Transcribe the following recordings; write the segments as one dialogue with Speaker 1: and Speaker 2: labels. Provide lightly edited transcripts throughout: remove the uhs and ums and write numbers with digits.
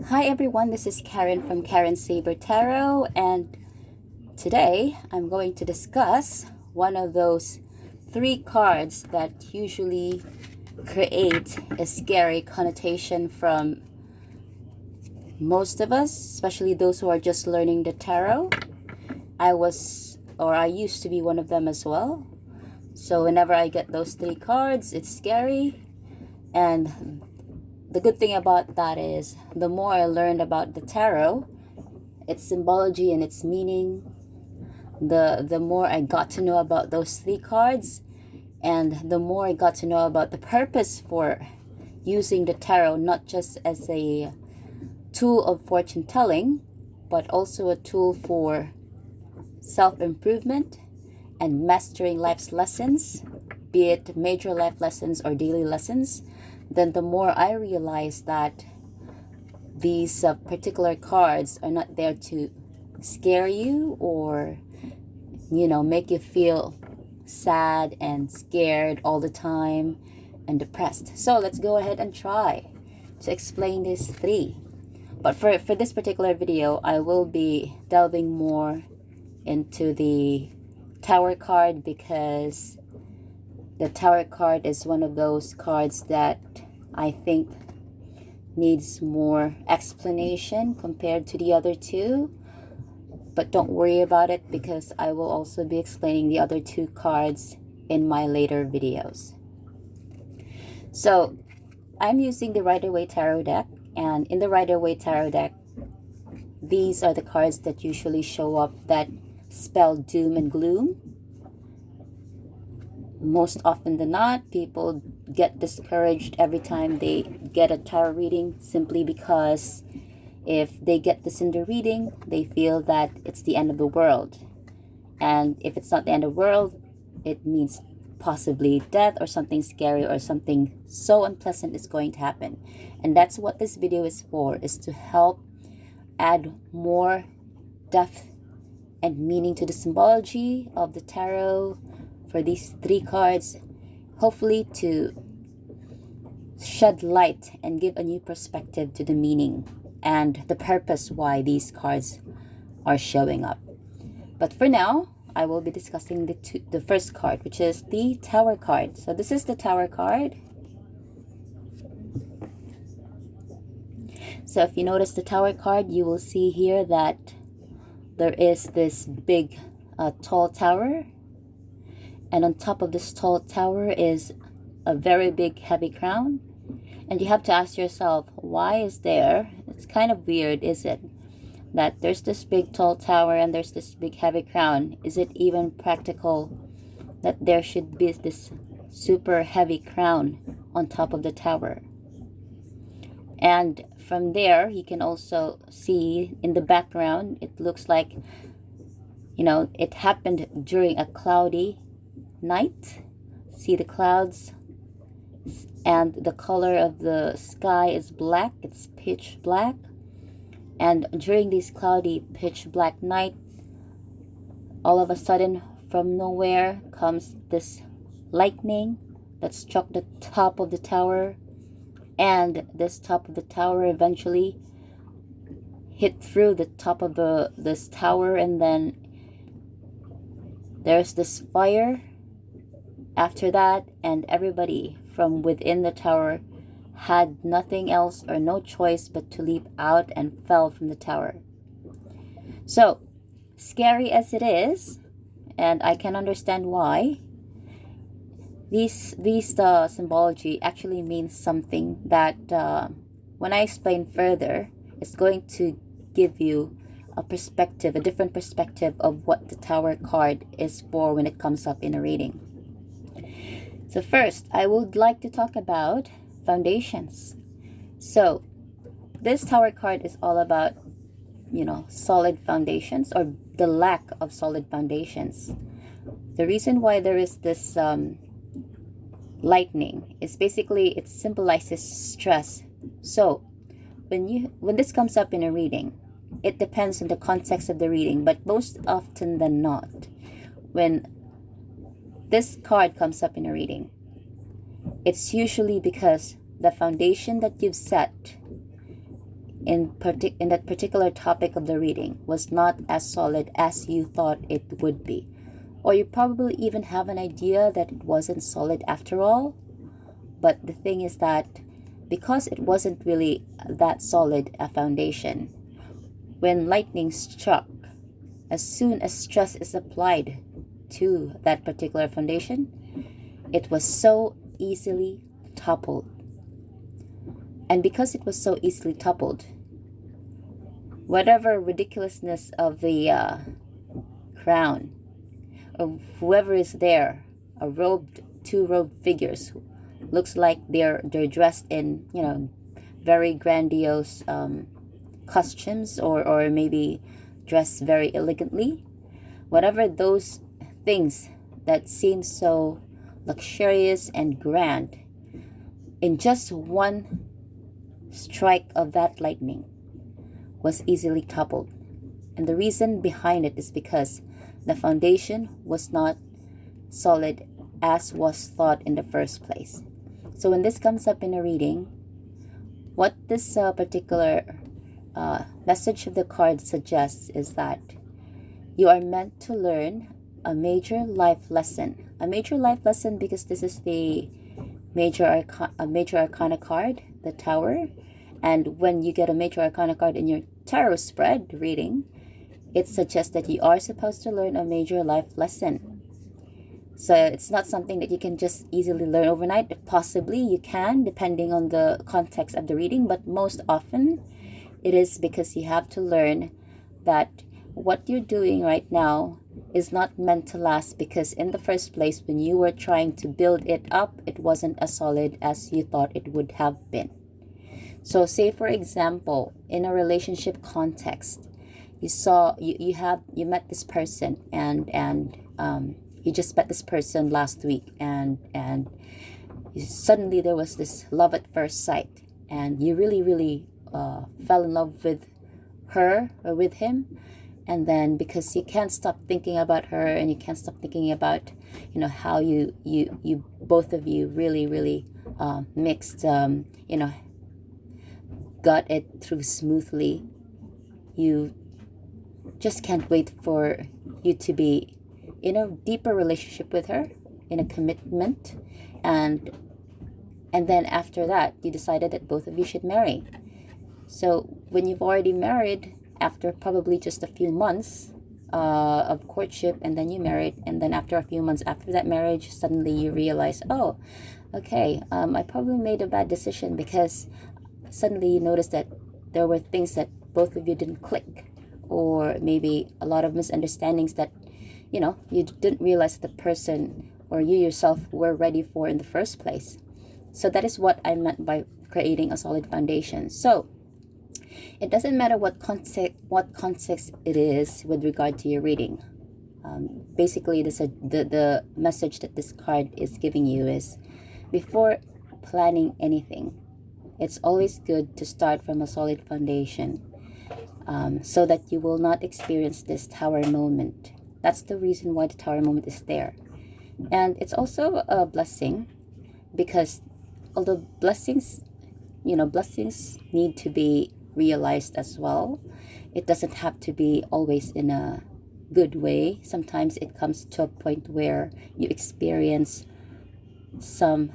Speaker 1: Hi everyone, this is Karen from Karensabertarot, and today I'm going to discuss one of those three cards that usually create a scary connotation from most of us, especially those who are just learning the tarot. I used to be one of them as well. So whenever I get those three cards, it's scary. And the good thing about that is the more I learned about the tarot, its symbology and its meaning, the more I got to know about those three cards, and the more I got to know about the purpose for using the tarot, not just as a tool of fortune telling, but also a tool for self-improvement and mastering life's lessons, be it major life lessons or daily lessons. Then the more I realize that these particular cards are not there to scare you or make you feel sad and scared all the time and depressed. So let's go ahead and try to explain these three. But for this particular video, I will be delving more into the Tower card, because the Tower card is one of those cards that I think needs more explanation compared to the other two. But don't worry about it, because I will also be explaining the other two cards in my later videos. So I'm using the Rider-Waite tarot deck, and in the Rider-Waite tarot deck, these are the cards that usually show up that spell doom and gloom. Most often than not, people get discouraged every time they get a tarot reading, simply because if they get this in the reading, they feel that it's the end of the world. And if it's not the end of the world, it means possibly death or something scary or something so unpleasant is going to happen. And that's what this video is for, is to help add more depth and meaning to the symbology of the tarot for these three cards, hopefully to shed light and give a new perspective to the meaning and the purpose why these cards are showing up. But for now, I will be discussing the first card, which is the Tower card. So this is the Tower card. So if you notice the Tower card, you will see here that there is this big tall tower, and on top of this tall tower is a very big heavy crown. And you have to ask yourself, why is there, it's kind of weird, is it, that there's this big tall tower and there's this big heavy crown? Is it even practical that there should be this super heavy crown on top of the tower? And from there, you can also see in the background, it looks like, it happened during a cloudy night. See the clouds, and the color of the sky is black. It's pitch black. And during this cloudy pitch black night, all of a sudden, from nowhere comes this lightning that struck the top of the tower, and this top of the tower eventually hit through the top of this tower, and then there's this fire after that, and everybody from within the tower had nothing else or no choice but to leap out and fell from the tower. So scary as it is, and I can understand why, these symbology actually means something that when I explain further, it's going to give you a perspective, a different perspective of what the Tower card is for when it comes up in a reading. So first, I would like to talk about foundations. So this Tower card is all about, solid foundations, or the lack of solid foundations. The reason why there is this lightning is basically it symbolizes stress. So when this comes up in a reading, it depends on the context of the reading, but most often than not, when this card comes up in a reading, it's usually because the foundation that you've set in that particular topic of the reading was not as solid as you thought it would be. Or you probably even have an idea that it wasn't solid after all. But the thing is that because it wasn't really that solid a foundation, when lightning struck, as soon as stress is applied to that particular foundation, it was so easily toppled. And because it was so easily toppled, whatever ridiculousness of the crown, or whoever is there, two robed figures, looks like they're dressed in, very grandiose costumes, or maybe dressed very elegantly. Whatever those things that seem so luxurious and grand, in just one strike of that lightning, was easily toppled. And the reason behind it is because the foundation was not solid as was thought in the first place. So when this comes up in a reading, what this particular message of the card suggests is that you are meant to learn a major life lesson. A major life lesson because this is the major arcana card, the Tower. And when you get a major arcana card in your tarot spread reading, it suggests that you are supposed to learn a major life lesson. So it's not something that you can just easily learn overnight. Possibly you can, depending on the context of the reading, but most often it is because you have to learn that what you're doing right now is not meant to last, because in the first place, when you were trying to build it up, it wasn't as solid as you thought it would have been. So say, for example, in a relationship context, you met this person, and you just met this person last week, and suddenly there was this love at first sight, and you really fell in love with her or with him. And then because you can't stop thinking about her, and you can't stop thinking about how you both of you really mixed, got it through smoothly, you just can't wait for you to be in a deeper relationship with her, in a commitment, and then after that you decided that both of you should marry. So when you've already married, after probably just a few months of courtship, and then you married, and then after a few months after that marriage, suddenly you realize, oh, okay, I probably made a bad decision, because suddenly you notice that there were things that both of you didn't click, or maybe a lot of misunderstandings that you didn't realize the person or you yourself were ready for in the first place. So that is what I meant by creating a solid foundation. So it doesn't matter what context it is with regard to your reading. Basically, the message that this card is giving you is, before planning anything, it's always good to start from a solid foundation, so that you will not experience this Tower moment. That's the reason why the Tower moment is there. And it's also a blessing, because although blessings need to be realized as well, it doesn't have to be always in a good way. Sometimes it comes to a point where you experience some,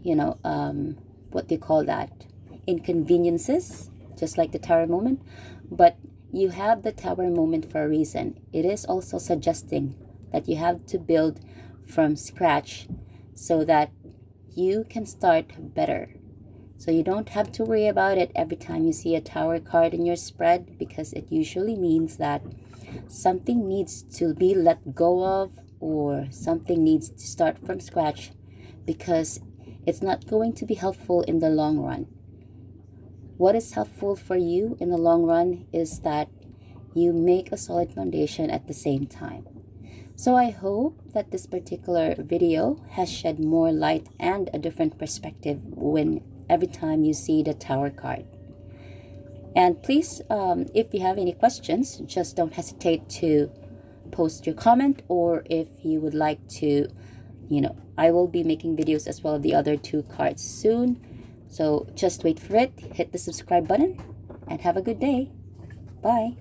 Speaker 1: what do you call that? Inconveniences, just like the Tower moment. But you have the Tower moment for a reason. It is also suggesting that you have to build from scratch so that you can start better. So you don't have to worry about it every time you see a Tower card in your spread, because it usually means that something needs to be let go of, or something needs to start from scratch, because it's not going to be helpful in the long run. What is helpful for you in the long run is that you make a solid foundation at the same time. So I hope that this particular video has shed more light and a different perspective every time you see the Tower card. And please, if you have any questions, just don't hesitate to post your comment, or if you would like to, I will be making videos as well of the other two cards soon. So just wait for it. Hit the subscribe button, and have a good day. Bye.